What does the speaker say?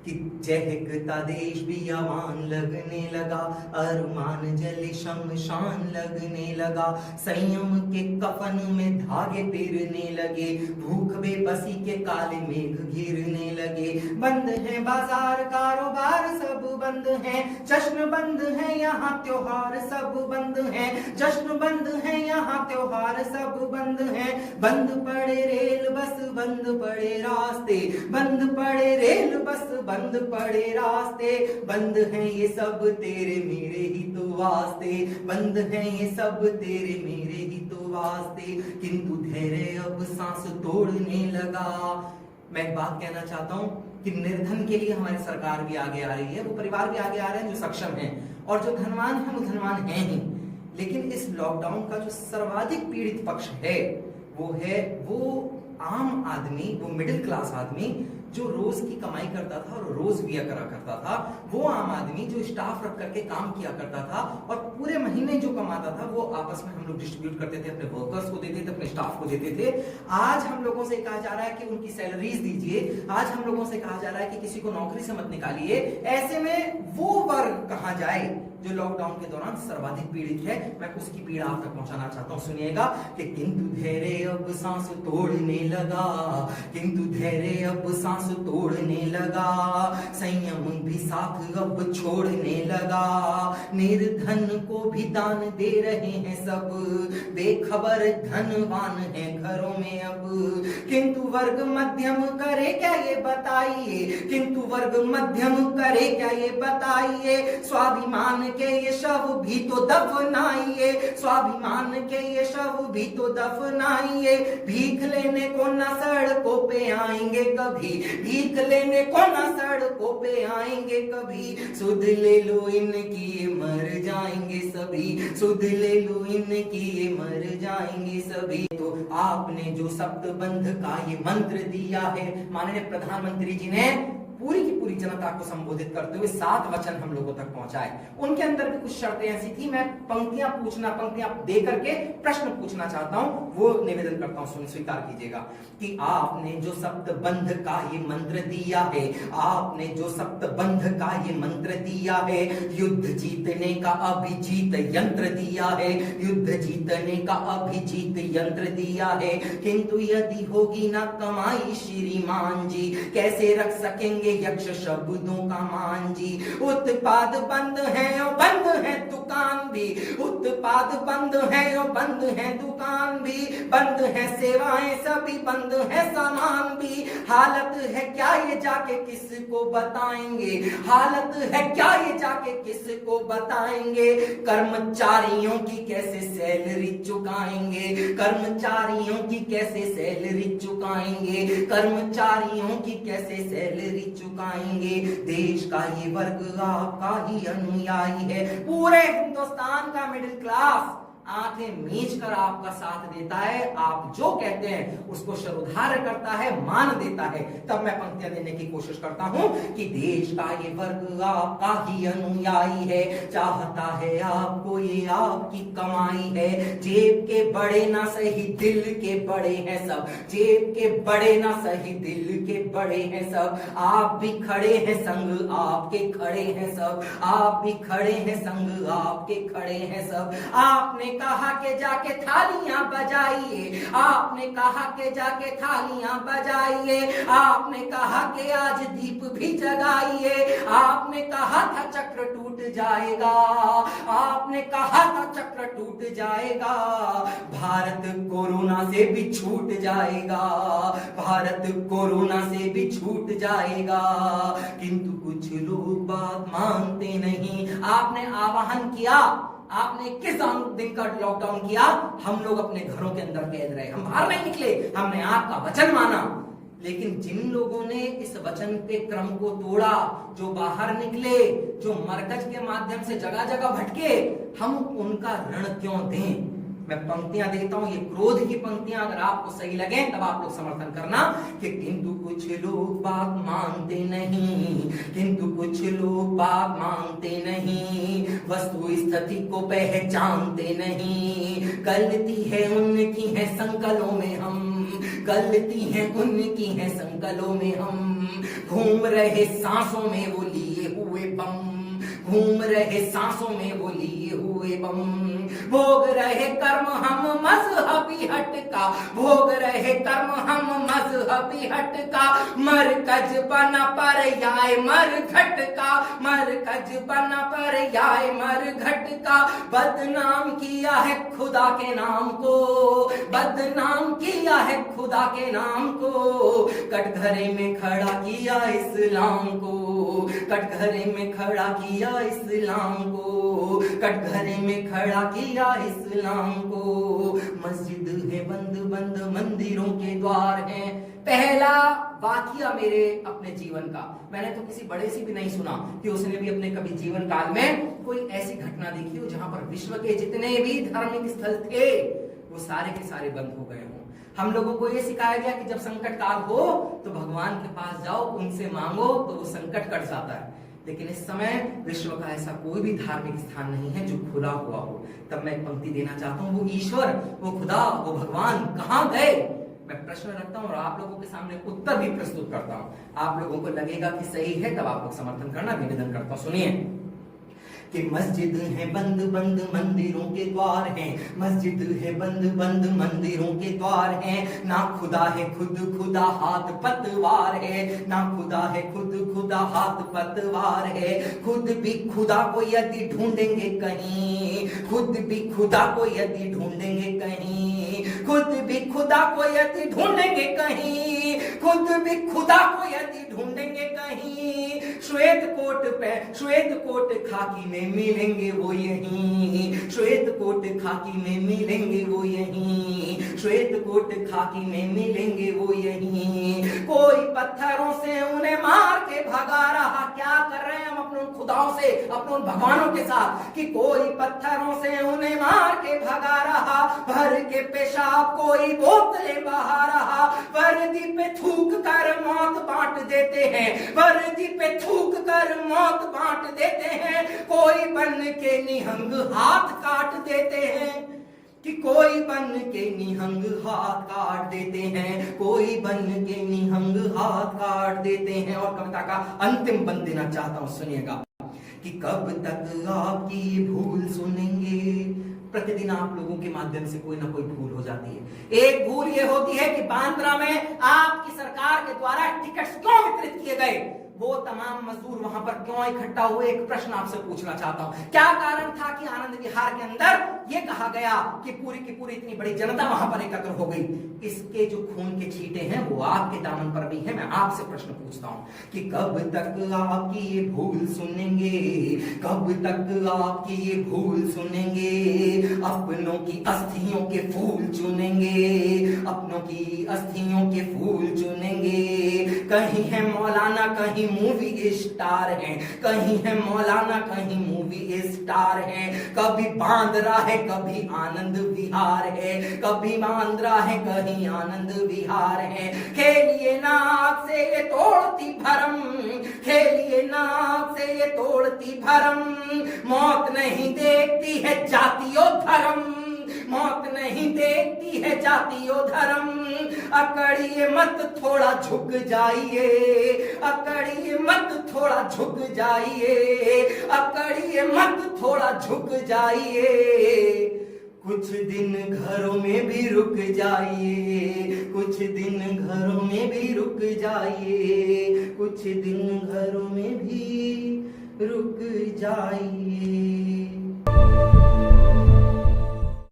कि चहकता देश भी अमान लगने लगा, अरमान जले शमशान लगने लगा, संयम के कफन में धागे पिरने लगे, भूख बेबसी के काले मेघ घिरने लगे। बंद है बाजार कारोबार सब बंद है, जश्न बंद है यहाँ त्योहार सब बंद है, जश्न बंद है यहाँ त्योहार सब बंद है। बंद पड़े रेल बस बंद पड़े रास्ते, बंद पड़े रेल बस बंद पड़े रास्ते, बंद हैं ये सब तेरे मेरे ही तो वास्ते, बंद हैं ये सब तेरे मेरे ही तो वास्ते। किंतु धैर्य अब सांस तोड़ने लगा। मैं एक बात कहना चाहता हूं कि निर्धन के लिए हमारी सरकार भी आगे आ रही है, वो परिवार भी आगे आ रहे हैं जो सक्षम हैं, और जो धनवान हैं वो धनवान हैं ही। लेकिन इस लॉकडाउन का जो सर्वाधिक पीड़ित पक्ष है वो आम आदमी, वो मिडिल क्लास आदमी जो रोज की कमाई करता था और रोज दिया करा करता था, वो आम आदमी जो स्टाफ रख करके काम किया करता था और पूरे महीने जो कमाता था वो आपस में हम लोग डिस्ट्रीब्यूट करते थे, अपने वर्कर्स को देते थे, अपने स्टाफ को देते थे। आज हम लोगों से कहा जा रहा है कि उनकी सैलरीज दीजिए, आज हम लोगों से कहा जा रहा है कि किसी को नौकरी से मत निकालिए। ऐसे में वो वर्ग कहां जाए जो लॉकडाउन के दौरान सर्वाधिक पीड़ित है। मैं उसकी पीड़ा आप तक पहुंचाना चाहता हूं, सुनिएगा कि किंतु धैर्य अब सांस तोड़ने लगा, किंतु धैर्य अब सांस तोड़ने लगा, संयम भी साथ अब छोड़ने लगा, निर्धन को भी दान दे रहे हैं सब, बेखबर धनवान है घरों में अब। किंतु वर्ग मध्यम करे क्या ये बताइए, किंतु वर्ग मध्यम करे क्या ये बताइए, स्वाभिमान के ये शव भी तो दफनाइए, स्वाभिमान के ये शव भी तो दफनाइए। भीख लेने को न सड़कों पे आएंगे कभी, भीख लेने को न सड़कों पे आएंगे कभी, सुध ले लो इनकी मर जाएंगे सभी, सुध ले लो इनकी मर जाएंगे सभी। तो आपने जो सप्तबंध का ये मंत्र दिया है, माननीय प्रधानमंत्री जी ने पूरी की पूरी जनता को संबोधित करते हुए 7 वचन हम लोगों तक पहुंचाए। उनके अंदर भी कुछ शर्तें ऐसी थी, मैं पंक्तियां दे करके प्रश्न पूछना चाहता हूं, वो निवेदन करता हूं, स्वीकार कीजिएगा कि आपने जो सप्तबंध का ये मंत्र दिया है, आपने जो सप्तबंध का ये मंत्र दिया है, युद्ध जीतने का अभिजीत यंत्र दिया है, युद्ध जीतने का अभिजीत यंत्र दिया है। किंतु यदि होगी ना कमाई श्रीमान जी, कैसे रख सकेंगे यक्ष शब्दों का मान जी। उत्पाद बंद है और बंद है दुकान भी, उत्पाद बंद है और बंद है दुकान भी, बंद है सेवाएं सभी, बंद है सामान भी। हालत है क्या ये जाके किसको बताएंगे, हालत है क्या ये जाके किसको बताएंगे। कर्मचारियों की कैसे सैलरी चुकाएंगे, कर्मचारियों की कैसे सैलरी चुकाएंगे, कर्मचारियों की कैसे सैलरी चुकाएंगे। देश का ये वर्ग आपका ही अनुयायी है, पूरे हिंदुस्तान का मिडिल क्लास आंखें मीच कर आपका साथ देता है, आप जो कहते हैं उसको शरुधार्य करता है, मान देता है। तब मैं पंक्तियां देने की कोशिश करता हूं कि देश का ये वर्ग आपका ही अनुयायी है, चाहता है आपको, ये आपकी कमाई है। जेब के बड़े ना सही दिल के बड़े हैं सब, जेब के बड़े ना सही दिल के बड़े हैं सब। आप भी खड़े हैं संग आपके खड़े हैं सब, आप भी खड़े हैं संग आपके खड़े हैं सब। आपने कहा के जाके थालियां बजाइए, आपने कहा के जाके थालियां बजाइए, आपने कहा के आज दीप भी जगाइए, आपने कहा था चक्र टूट जाएगा, आपने कहा था चक्र टूट जाएगा। भारत कोरोना से भी छूट जाएगा, भारत कोरोना से भी छूट जाएगा। किंतु कुछ लोग बात मानते नहीं। आपने आह्वान किया, आपने किस दिन का लॉकडाउन किया, हम लोग अपने घरों के अंदर कैद रहे, हम बाहर नहीं निकले, हमने आपका वचन माना। लेकिन जिन लोगों ने इस वचन के क्रम को तोड़ा, जो बाहर निकले, जो मरकज के माध्यम से जगह जगह भटके, हम उनका ऋण क्यों दें। मैं पंक्तियां देता हूं, ये क्रोध की पंक्तियां, अगर आपको सही लगे तब आप लोग समर्थन करना कि किंतु कुछ लोग बात मानते नहीं, किंतु कुछ लोग बात मानते नहीं, वस्तु स्थिति को पहचानते नहीं। गलती है उनकी है संकलों में हम, गलती है उनकी है संकलों में हम, घूम रहे सांसों में वो लिए हुए बम, घूम रहे सांसों में वो लिए हुए बम, भोग रहे कर्म हम मजहबी हटका, भोग रहे कर्म हम मजहबी हटका, मरकज बना पर याय मर घटका, मरकज बना पर याय मर घटका, बदनाम किया है खुदा के नाम को, बदनाम किया है खुदा के नाम को, कटघरे में खड़ा किया इस्लाम को, कटघरे में खड़ा किया इस्लाम को, कटघरे में खड़ा किया इस्लाम को, मस्जिद है बंद बंद मंदिरों के द्वार हैं। पहला वाकया मेरे अपने जीवन का, मैंने तो किसी बड़े से भी नहीं सुना कि उसने भी अपने कभी जीवन काल में कोई ऐसी घटना देखी हो जहां पर विश्व के जितने भी धार्मिक स्थल थे वो सारे के सारे बंद हो गए हों। हम लोगों को ये सिखाया गया कि जब संकट काल हो तो भगवान के पास जाओ, उनसे मांगो तो वो संकट कट जाता है। लेकिन इस समय विश्व का ऐसा कोई भी धार्मिक स्थान नहीं है जो खुला हुआ हो। तब मैं एक पंक्ति देना चाहता हूँ, वो ईश्वर, वो खुदा, वो भगवान कहाँ गए? मैं प्रश्न रखता हूँ और आप लोगों के सामने उत्तर भी प्रस्तुत करता हूँ। आप लोगों को लगेगा कि सही है तब आप लोग समर्थन करना, निवेदन करता हूँ। सुनिए कि मस्जिद है बंद बंद मंदिरों के द्वार हैं, मस्जिद है बंद बंद मंदिरों के द्वार हैं, ना खुदा है खुद खुदा हाथ पतवार है, ना खुदा है खुद खुदा हाथ पतवार है, खुद भी खुदा को यदि ढूंढेंगे कहीं, खुद भी खुदा को यदि ढूंढेंगे कहीं, खुद भी खुदा को यदि ढूंढेंगे कहीं, खुद भी खुदा को यदि ढूंढेंगे कहीं, श्वेत कोट खाकी में मिलेंगे वो यहीं, श्वेत कोट खाकी में मिलेंगे वो यहीं, श्वेत कोट खाकी में मिलेंगे वो यहीं, कोई पत्थरों से उन्हें मार के भगा रहा। क्या कर रहे हैं हम अपने खुदाओं से, अपने भगवानों के साथ, कि कोई पत्थरों से उन्हें मार के भगा रहा, भर के पेशाब कोई बोतलें बहा रहा, वर्दी पे थूक कर मौत बांट देते हैं, वर्दी पे थूक कर मौत बांट देते हैं, कोई बन के निहंग हाथ काट देते हैं, कि कोई बन के निहंग हाथ काट देते हैं, कोई बन के निहंग हाथ काट देते हैं। और कविता का अंतिम बंद देना चाहता हूं, सुनिएगा, कि कब तक आपकी ये भूल सुनेंगे। प्रतिदिन आप लोगों के माध्यम से कोई ना कोई भूल हो जाती है। एक भूल ये होती है कि बांद्रा में आपकी सरकार के द्वारा टिकट्स क्यों वितरित किए गए, वो तमाम मजदूर वहां पर क्यों इकट्ठा हुए। एक प्रश्न आपसे पूछना चाहता हूं, क्या कारण था कि आनंद विहार के अंदर ये कहा गया कि पूरी की पूरी इतनी बड़ी जनता वहां पर एकत्र हो गई। इसके जो खून के छींटे हैं वो आपके दामन पर भी है। मैं आपसे प्रश्न पूछता हूं कि कब तक आपकी ये भूल सुनेंगे, कब तक आपकी ये भूल सुनेंगे, अपनों की अस्थियों के फूल चुनेंगे, अपनों की अस्थियों के फूल चुनेंगे। कहीं है मौलाना कहीं मूवी स्टार है, कहीं है मौलाना कहीं मूवी स्टार है, कभी बांद्रा है कभी आनंद विहार है, कभी बांद्रा है कहीं आनंद विहार है। खेलिए नाक से ये तोड़ती भरम, खेलिए नाक से ये तोड़ती भरम, मौत नहीं देखती है जातियों धर्म, मौत नहीं देखती है जातियों धर्म। अकड़िए मत थोड़ा झुक जाइए, अकड़िए मत थोड़ा झुक जाइए, अकड़िए मत थोड़ा झुक जाइए। कुछ दिन घरों में भी रुक जाइए, कुछ दिन घरों में भी रुक जाइए, कुछ दिन घरों में भी रुक जाइए।